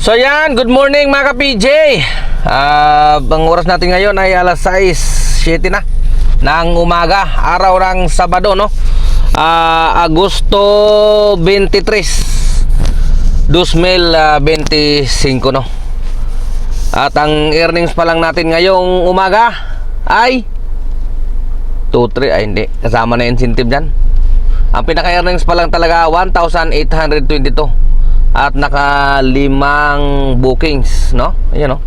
So yan, good morning mga ka-PJ. Ang oras natin ngayon ay alas 6:07 na ng umaga, araw ng Sabado, no? Agosto 23, 2025, no? At ang earnings pa lang natin ngayong umaga ay 2-3, ay hindi, kasama na incentive dyan. Ang pinaka-earnings pa lang talaga 1,822 at naka 5 bookings, no? Ayan, no?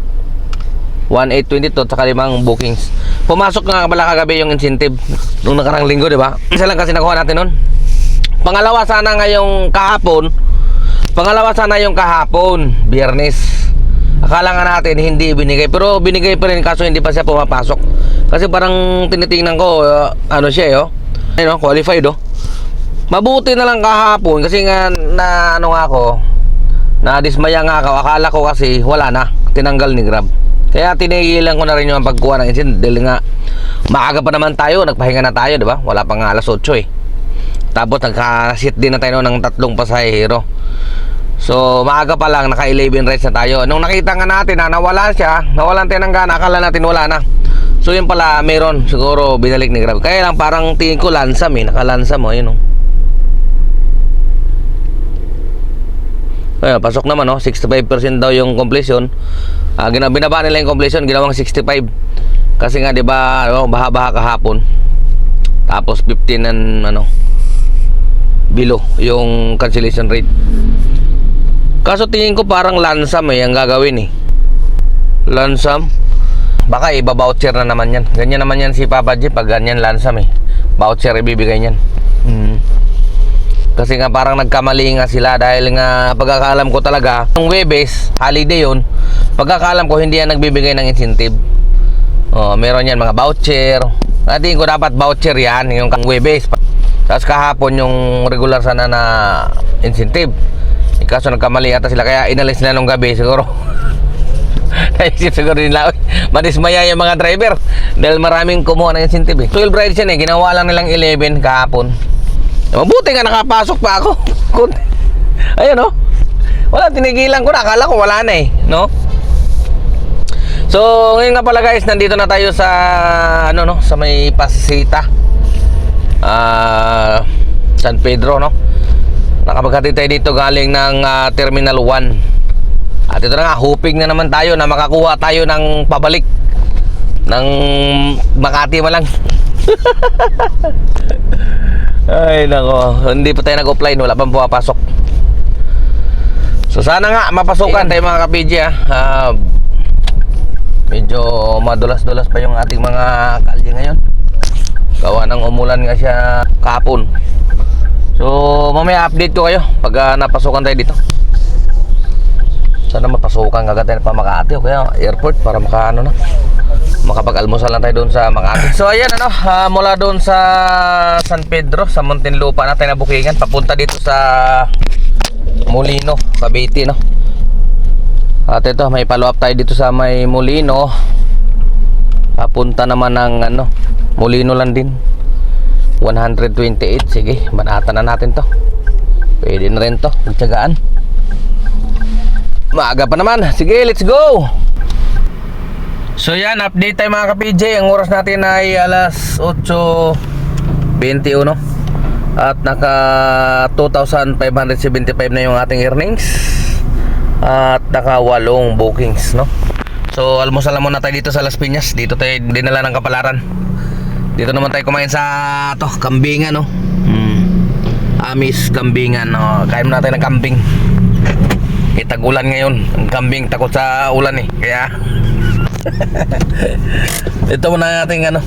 1,822 at saka 5 bookings. Pumasok nga pala kagabi yung incentive nung nakarang linggo, di ba? Isa lang kasi nakuha natin nun. Pangalawa sana yung kahapon, Biyernes. Akala nga natin hindi binigay, pero binigay pa rin, kaso hindi pa siya pumapasok. Kasi parang tinitingnan ko, ano siya, ayun, qualified, Mabuti na lang kahapon kasi nga na ano nga ako, na dismaya nga ako. Akala ko kasi wala na, tinanggal ni Grab. Kaya tinigilan ko na rin yung pagkuha ng incentive dahil nga maaga pa naman tayo, nagpahinga na tayo, di ba? Wala pa nga alas 8 eh. Tapos nagka-sit din na tayo ng 3 pasahero. So maaga pa lang, naka 11 rides na tayo. Nung nakita nga natin na nawalan tayo ng gana, akala natin wala na. So yun pala, meron, siguro binalik ni Grab. Kaya lang parang tingin ko lansam nakalansam yun Ayun, pasok naman 65% daw yung completion. Binaba nila yung completion, ginawang 65. Kasi nga 'di ba, baha-baha kahapon. Tapos 15 and below yung cancellation rate. Kaso tingin ko parang lansam ang gagawin Lansam. Baka iba-voucher na naman yan. Ganyan naman yan si Papa G pag ganyan lansam Voucher ibibigay niyan. Kasi nga parang nagkamali nga sila dahil nga pagkakaalam ko talaga nung Webes, holiday yun, pagkakaalam ko hindi yan nagbibigay ng incentive. Meron yan mga voucher. Natin ko dapat voucher yan yung Webes. Tapos kahapon yung regular sana na incentive. Kaso nagkamali ata sila kaya inalis na nung gabi siguro. Naisip siguro nila, madismaya yung mga driver dahil maraming kumuha ng incentive 12 rides yan ginawa lang nilang 11 kahapon. Mabuti nga nakapasok pa ako. Ayun wala, tinigilan ko na. Akala ko wala na no? So ngayon nga pala guys, nandito na tayo sa sa may Pasita, San Pedro, nakapaghatid tayo dito galing ng Terminal 1. At ito na nga, hoping na naman tayo na makakuha tayo ng pabalik ng Makati malang. Ay nako, hindi pa tayo nag-offline, wala pang pumapasok. So sana nga mapasukan tayo mga ka-PJ medyo madulas-dulas pa yung ating mga kalye ngayon. Gawa ng umulan nga siya kahapon. So mamaya update ko kayo pag napasukan tayo dito. Sana mapasukan agad tayo pa Makati o kaya airport para makapag-almusal lang tayo doon sa Makati. So ayan mula doon sa San Pedro, sa Muntinlupa na tayo nabukingan papunta dito sa Molino, Cavite, At ito, may follow up tayo dito sa may Molino. Papunta naman ng Molino lang din. 128, sige, banatan na natin to. Pwede na rin to, magtiyagaan. Maaga pa naman, sige, let's go! So yan, update tayo mga ka-PJ. Ang oras natin ay alas 8:21 at naka 2,575 na yung ating earnings at naka 8 bookings, So almusal muna tayo dito sa Las Piñas. Dito tayo dinala ng kapalaran. Dito naman tayo kumain sa kambingan, Amis kambingan, kain muna tayo ng kambing. Tag-ulan ngayon. Ang kambing takot sa ulan kaya ito muna natin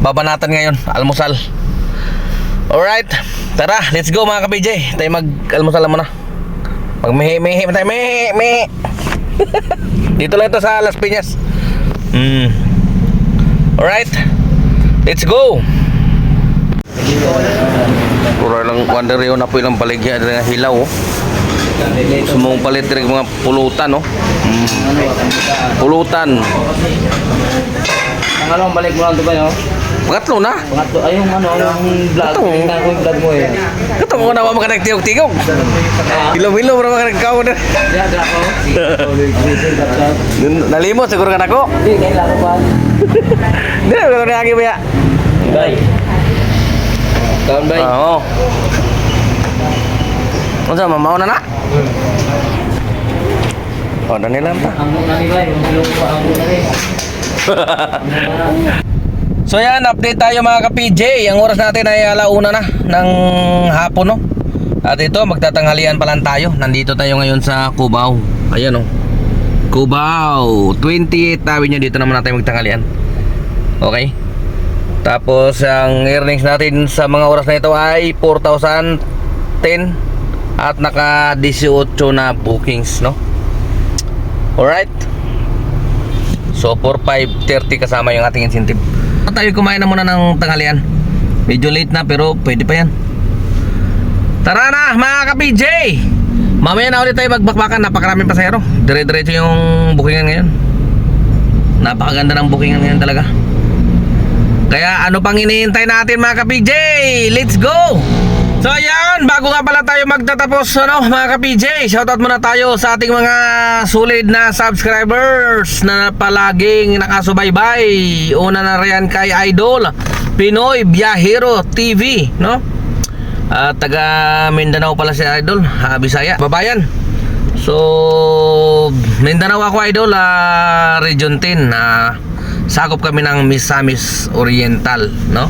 babanatan ngayon, almusal. Alright, tara, let's go mga ka-PJ. Tayo mag-almusal muna. Magmihi-mihi tayo, mihi. Dito lang ito sa Las Piñas. Alright, let's go. Pura lang wonder yun na po ilang baligya na hilaw Sumong palit rin mga pulutan, no? Pulutan. Ang ano, balik mo lang ito ba yun? Pangatlo na. Pangatlo, ay yung ano, yung vlog. Ito. Tingnan ko yung vlog mo eh. Ito mo na mga nagtiyog-tigog. Hilom-hilom na mga nagkaw na. Yeah, drako. Nalimot siguro ka na ko. Hindi, kailan ko ba? Hindi na ko na ba ya? Bay. Kaon bay. Oo. Ano sa mamaw na na? O, na nila pa. Ang muna ni bay, ang muna ni. So yan, update tayo mga ka-PJ. Ang oras natin ay alauna na ng hapon, no? At ito, magtatanghalian pa lang tayo. Nandito tayo ngayon sa Cubao. Ayan, no? Cubao 28th Avenue. Dito naman natin magtanghalian. Okay? Tapos ang earnings natin sa mga oras na ito ay 4,010 at naka 18 na bookings, no? Alright. So 4,530 kasama yung ating incentive. Tayo kumain na muna ng tanghalian. Medyo late na pero pwede pa yan. Tara na mga ka-PJ. Mamaya na ulit tayo magbakbakan. Napakaraming pasahero. Dire-diretso yung bookingan ngayon. Napakaganda ng bookingan ngayon talaga. Kaya ano pang iniintay natin mga ka-PJ? Let's go! So ayan, bago nga pala tayo magtatapos, ano, mga ka-PJ, shoutout muna tayo sa ating mga solid na subscribers na palaging nakasubaybay. Una na riyan kay Idol Pinoy Biyahero TV, no? Taga Mindanao pala si Idol, Bisaya, babayan. So Mindanao ako, Idol, Region 10, sakop kami ng Misamis Oriental, no?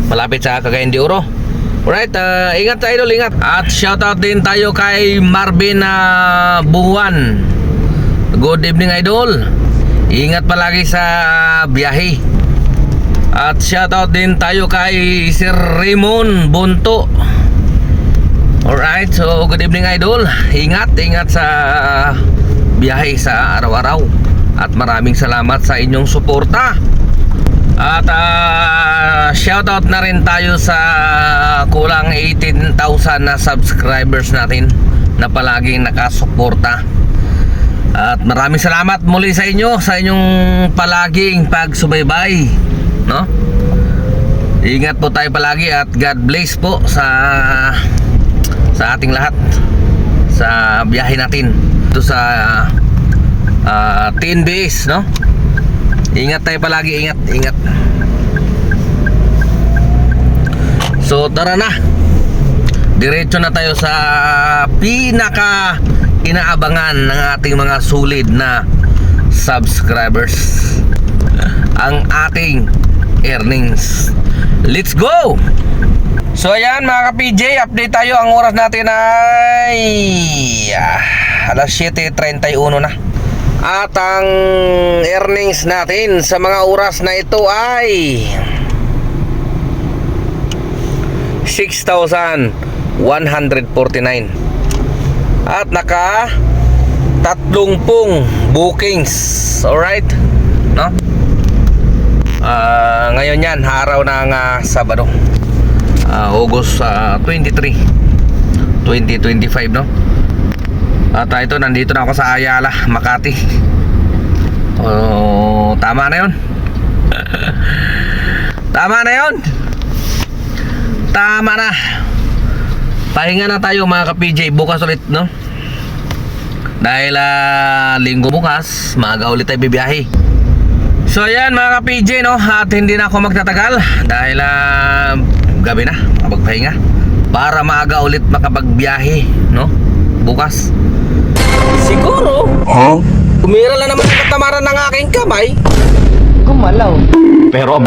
Malapit sa Cagayan de Oro. Alright, ingat Idol, ingat. At shoutout din tayo kay Marvin Buwan. Good evening Idol. Ingat palagi sa biyahe. At shoutout din tayo kay Sir Raymond Bunto. Alright, so good evening Idol. Ingat, ingat sa biyahe sa araw-araw. At maraming salamat sa inyong suporta. At shoutout na rin tayo sa kulang 18,000 na subscribers natin na palaging nakasuporta. At maraming salamat muli sa inyo, sa inyong palaging pagsubaybay, no? Ingat po tayo palagi at God bless po sa ating lahat sa biyahe natin ito sa 10 days, no? Ingat tayo palagi, ingat, ingat. So tara na. Diretso na tayo sa pinaka inaabangan ng ating mga solid na subscribers. Ang ating earnings. Let's go! So ayan mga ka-PJ, update tayo. Ang oras natin ay alas 7:31 na. At ang earnings natin sa mga oras na ito ay 6,149. At naka 30 bookings. Alright, no? Ngayon yan, araw ng Sabado, August 23, 2025, no? At ito, nandito na ako sa Ayala, Makati. Tama na yun. Tama na yun. Tama na. Pahinga na tayo mga ka-PJ. Bukas ulit, no? Dahil linggo bukas, maaga ulit tayo bibiyahe. So ayan mga ka-PJ, no? At hindi na ako magtatagal dahil gabi na, makapagpahinga para maaga ulit makapagbiyahe, no? Bukas. Siguro, umira lang naman ang katamaran ng aking kamay. Gumalaw. Pero